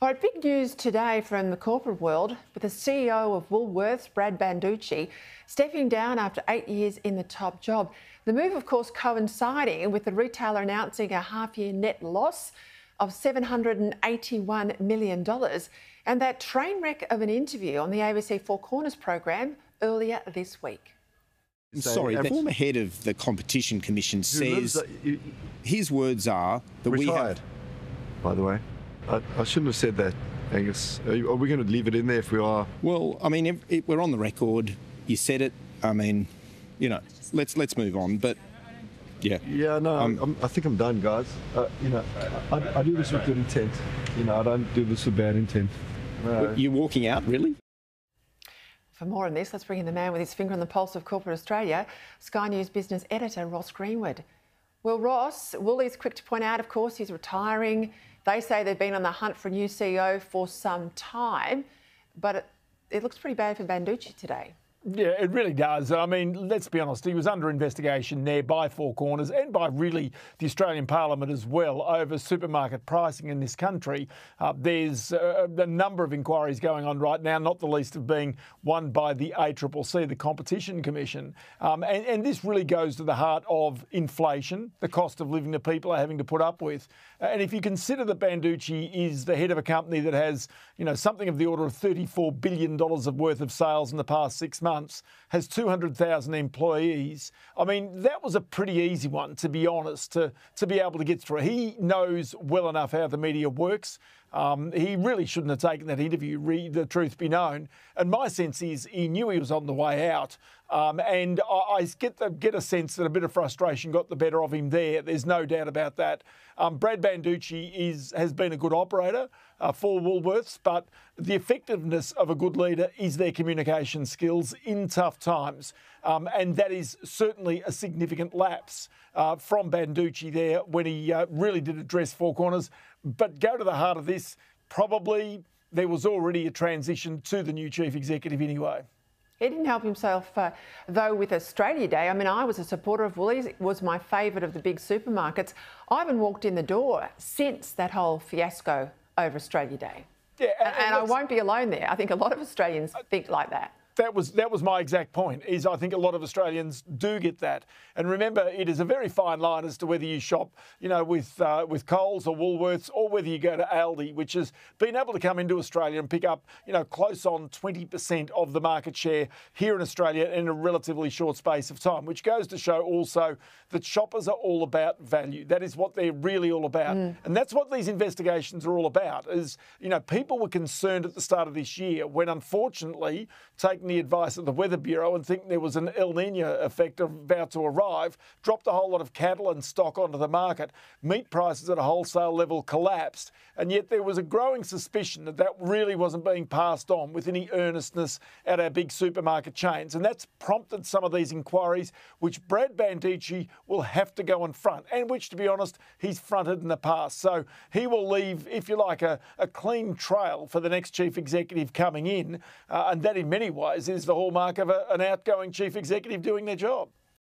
All right, big news today from the corporate world with the CEO of Woolworths, Brad Banducci, stepping down after 8 years in the top job. The move, of course, coinciding with the retailer announcing a half-year net loss of $781 million and that train wreck of an interview on the ABC Four Corners program earlier this week. Sorry, the former head of the Competition Commission says his words are that retired, we have... by the way. I shouldn't have said that, Angus. Are we going to leave it in there if we are? Well, I mean, we're on the record. You said it. I mean, you know, let's move on. But yeah. Yeah, no, I think I'm done, guys. I do this with good intent. I don't do this with bad intent. You're walking out, really? For more on this, let's bring in the man with his finger on the pulse of corporate Australia, Sky News business editor Ross Greenwood. Well, Ross, Woolies quick to point out, of course, he's retiring. They say they've been on the hunt for a new CEO for some time, but it looks pretty bad for Banducci today. Yeah, it really does. I mean, let's be honest, he was under investigation there by Four Corners and by really the Australian Parliament as well over supermarket pricing in this country. There's a number of inquiries going on right now, not the least of being one by the ACCC, the Competition Commission. And this really goes to the heart of inflation, the cost of living that people are having to put up with. And if you consider that Banducci is the head of a company that has, something of the order of $34 billion of worth of sales in the past 6 months, has 200,000 employees. I mean, that was a pretty easy one, to be honest, to be able to get through. He knows well enough how the media works. He really shouldn't have taken that interview, the truth be known. And my sense is he knew he was on the way out. And I get a sense that a bit of frustration got the better of him there. There's no doubt about that. Brad Banducci has been a good operator for Woolworths, but the effectiveness of a good leader is their communication skills in tough times. And that is certainly a significant lapse from Banducci there when he really did address Four Corners. But go to the heart of this, probably there was already a transition to the new chief executive anyway. He didn't help himself, though, with Australia Day. I mean, I was a supporter of Woolies. It was my favourite of the big supermarkets. I haven't walked in the door since that whole fiasco over Australia Day. Yeah, and I won't be alone there. I think a lot of Australians think like that. That was my exact point, is I think a lot of Australians do get that. And remember, it is a very fine line as to whether you shop, with Coles or Woolworths, or whether you go to Aldi, which has been able to come into Australia and pick up, close on 20% of the market share here in Australia in a relatively short space of time, which goes to show also that shoppers are all about value. That is what they're really all about. And that's what these investigations are all about, is, people were concerned at the start of this year when, unfortunately, taking the advice of the Weather Bureau and thinking there was an El Nino effect about to arrive, dropped a whole lot of cattle and stock onto the market. Meat prices at a wholesale level collapsed, and yet there was a growing suspicion that really wasn't being passed on with any earnestness at our big supermarket chains. And that's prompted some of these inquiries, which Brad Banducci will have to go and front, and which, to be honest, he's fronted in the past. So he will leave, if you like, a clean trail for the next chief executive coming in, and that in many ways is the hallmark of an outgoing chief executive doing their job.